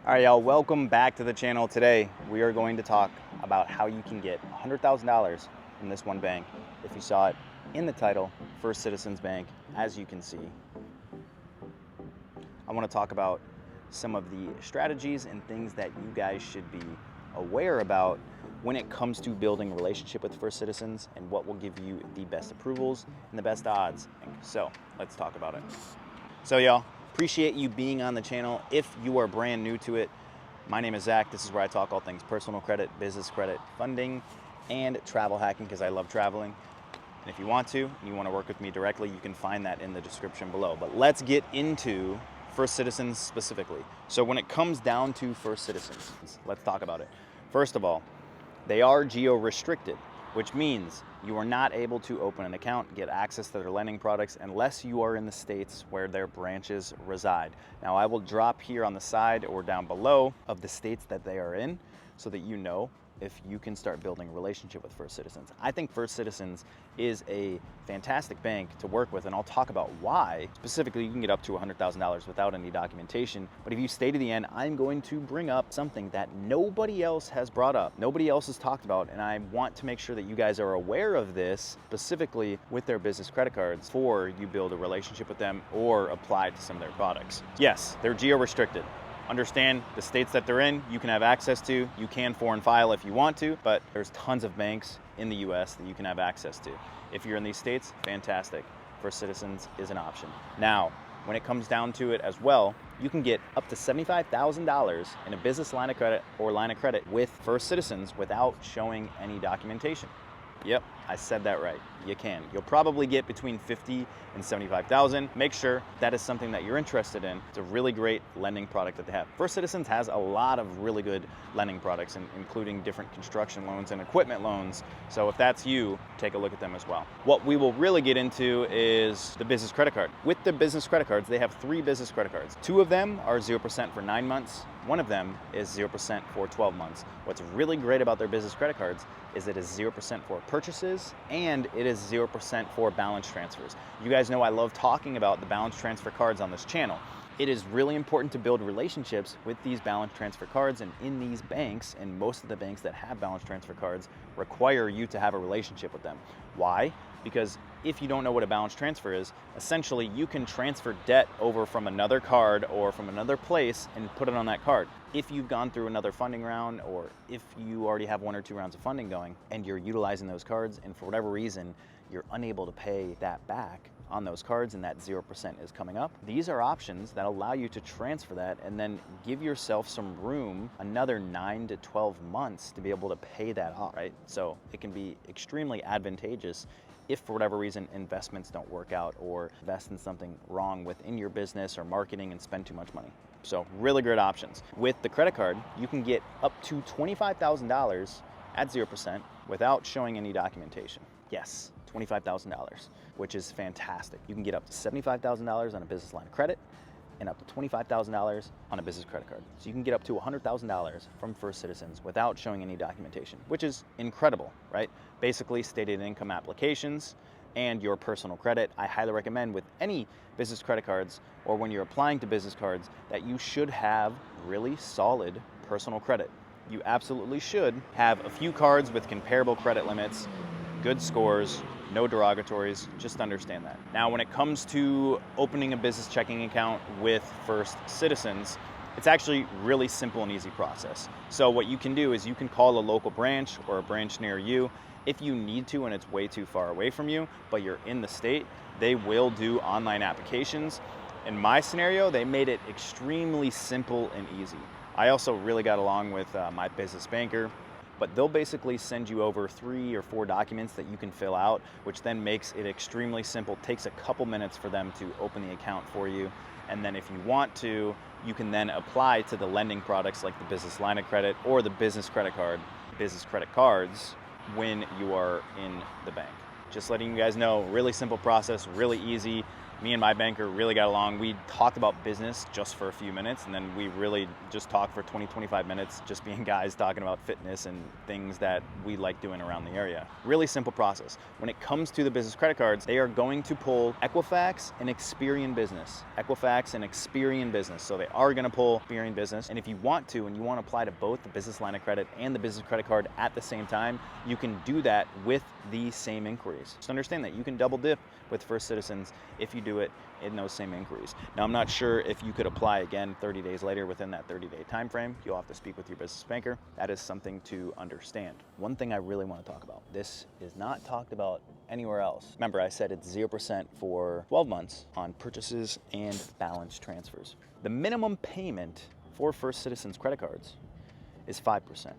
All right, y'all, welcome back to the channel. Today, we are going to talk about how you can get $100,000 from this one bank. If you saw it in the title, First Citizens Bank, as you can see. I want to talk about some of the strategies and things that you guys should be aware about when it comes to building a relationship with First Citizens and what will give you the best approvals and the best odds. So let's talk about it. So y'all, appreciate you being on the channel. If you are brand new to it, my name is Zach. This is where I talk all things personal credit, business credit, funding, and travel hacking because I love traveling. And if you want to, and you want to work with me directly, you can find that in the description below. But let's get into First Citizens specifically. So when it comes down to First Citizens, let's talk about it. First of all, they are geo-restricted, which means you are not able to open an account, get access to their lending products unless you are in the states where their branches reside. Now, I will drop here on the side or down below of the states that they are in so that you know if you can start building a relationship with First Citizens. I think First Citizens is a fantastic bank to work with, and I'll talk about why. Specifically, you can get up to $100,000 without any documentation, but if you stay to the end, I'm going to bring up something that nobody else has brought up, nobody else has talked about, and I want to make sure that you guys are aware of this, specifically with their business credit cards, before you build a relationship with them or apply to some of their products. Yes, they're geo-restricted. Understand the states that they're in, you can have access to. You can foreign file if you want to, but there's tons of banks in the US that you can have access to. If you're in these states, fantastic. First Citizens is an option. Now, when it comes down to it as well, you can get up to $75,000 in a business line of credit or line of credit with First Citizens without showing any documentation. Yep, I said that right. You can. You'll probably get between 50 and 75,000. Make sure that is something that you're interested in. It's a really great lending product that they have. First Citizens has a lot of really good lending products, including different construction loans and equipment loans. So if that's you, take a look at them as well. What we will really get into is the business credit card. With the business credit cards, they have 3 business credit cards. 2 of them are 0% for 9 months. One of them is 0% for 12 months. What's really great about their business credit cards is it is 0% for purchases and it is 0% for balance transfers. You guys know I love talking about the balance transfer cards on this channel. It is really important to build relationships with these balance transfer cards, and in these banks, and most of the banks that have balance transfer cards require you to have a relationship with them. Why? Because if you don't know what a balance transfer is, essentially you can transfer debt over from another card or from another place and put it on that card. If you've gone through another funding round, or if you already have 1 or 2 rounds of funding going and you're utilizing those cards and for whatever reason you're unable to pay that back on those cards and that 0% is coming up, these are options that allow you to transfer that and then give yourself some room, another 9 to 12 months to be able to pay that off, right? So it can be extremely advantageous if for whatever reason investments don't work out or invest in something wrong within your business or marketing and spend too much money. So really great options. With the credit card, you can get up to $25,000 at 0% without showing any documentation. Yes, $25,000, which is fantastic. You can get up to $75,000 on a business line of credit and up to $25,000 on a business credit card. So you can get up to $100,000 from First Citizens without showing any documentation, which is incredible, right? Basically stated income applications and your personal credit. I highly recommend with any business credit cards or when you're applying to business cards that you should have really solid personal credit. You absolutely should have a few cards with comparable credit limits, good scores, no derogatories, just understand that. Now, when it comes to opening a business checking account with First Citizens, it's actually really simple and easy process. So what you can do is you can call a local branch or a branch near you. If you need to and it's way too far away from you, but you're in the state, they will do online applications. In my scenario, they made it extremely simple and easy. I also really got along with my business banker, but they'll basically send you over 3 or 4 documents that you can fill out, which then makes it extremely simple. Takes a couple minutes for them to open the account for you. And then if you want to, you can then apply to the lending products like the business line of credit or the business credit card, business credit cards when you are in the bank. Just letting you guys know, really simple process, really easy. Me and my banker really got along. We talked about business just for a few minutes, and then we really just talked for 20-25 minutes, just being guys talking about fitness and things that we like doing around the area. Really simple process. When it comes to the business credit cards, they are going to pull Equifax and Experian Business. Equifax and Experian Business. So they are gonna pull Experian Business. And if you want to, and you wanna apply to both the business line of credit and the business credit card at the same time, you can do that with these same inquiries. Just understand that you can double dip with First Citizens if you do it in those same inquiries. Now, I'm not sure if you could apply again 30 days later within that 30-day time frame. You'll have to speak with your business banker. That is something to understand. One thing I really want to talk about, this is not talked about anywhere else. Remember, I said it's 0% for 12 months on purchases and balance transfers. The minimum payment for First Citizens credit cards is 5%.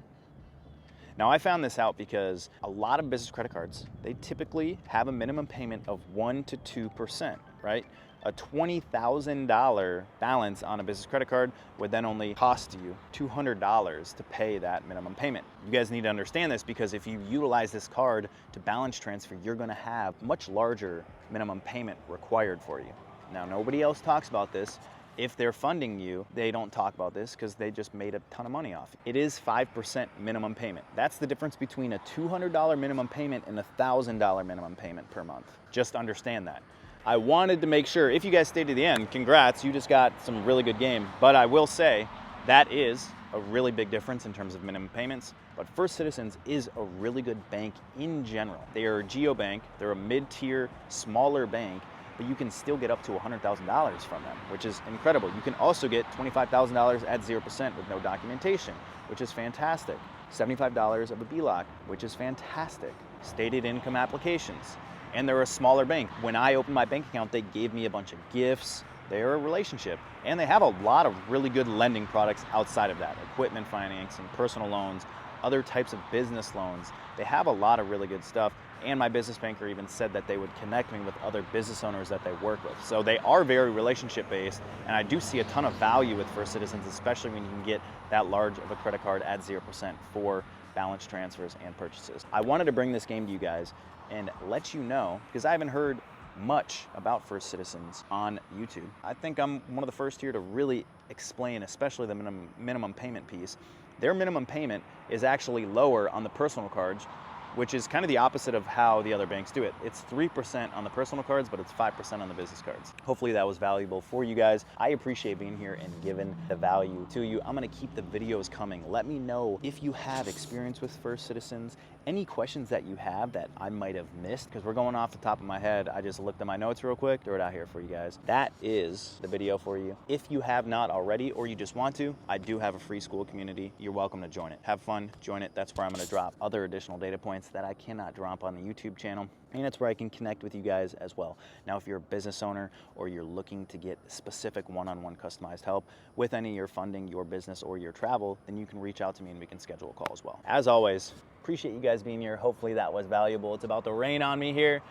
Now, I found this out because a lot of business credit cards, they typically have a minimum payment of 1 to 2%, right? A $20,000 balance on a business credit card would then only cost you $200 to pay that minimum payment. You guys need to understand this, because if you utilize this card to balance transfer, you're gonna have much larger minimum payment required for you. Now, nobody else talks about this. If they're funding you, they don't talk about this because they just made a ton of money off. It is 5% minimum payment. That's the difference between a $200 minimum payment and a $1,000 minimum payment per month. Just understand that. I wanted to make sure, if you guys stayed to the end, congrats, you just got some really good game. But I will say that is a really big difference in terms of minimum payments. But First Citizens is a really good bank in general. They are a geobank, they're a mid-tier, smaller bank, but you can still get up to $100,000 from them, which is incredible. You can also get $25,000 at 0% with no documentation, which is fantastic. $75 of a BLOC, which is fantastic. Stated income applications. And they're a smaller bank. When I opened my bank account, they gave me a bunch of gifts. They're a relationship. And they have a lot of really good lending products outside of that. Equipment financing, personal loans, other types of business loans. They have a lot of really good stuff. And my business banker even said that they would connect me with other business owners that they work with. So they are very relationship based, and I do see a ton of value with First Citizens, especially when you can get that large of a credit card at 0% for balance transfers and purchases. I wanted to bring this game to you guys and let you know, because I haven't heard much about First Citizens on YouTube. I think I'm one of the first here to really explain, especially the minimum payment piece. Their minimum payment is actually lower on the personal cards, which is kind of the opposite of how the other banks do it. It's 3% on the personal cards, but it's 5% on the business cards. Hopefully that was valuable for you guys. I appreciate being here and giving the value to you. I'm gonna keep the videos coming. Let me know if you have experience with First Citizens, any questions that you have that I might have missed, because we're going off the top of my head. I just looked at my notes real quick, throw it out here for you guys. That is the video for you. If you have not already, or you just want to, I do have a free school community. You're welcome to join it. Have fun, join it. That's where I'm gonna drop other additional data points that I cannot drop on the YouTube channel. And it's where I can connect with you guys as well. Now, if you're a business owner or you're looking to get specific one-on-one customized help with any of your funding, your business, or your travel, then you can reach out to me and we can schedule a call as well. As always, appreciate you guys being here. Hopefully that was valuable. It's about to rain on me here.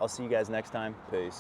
I'll see you guys next time. Peace.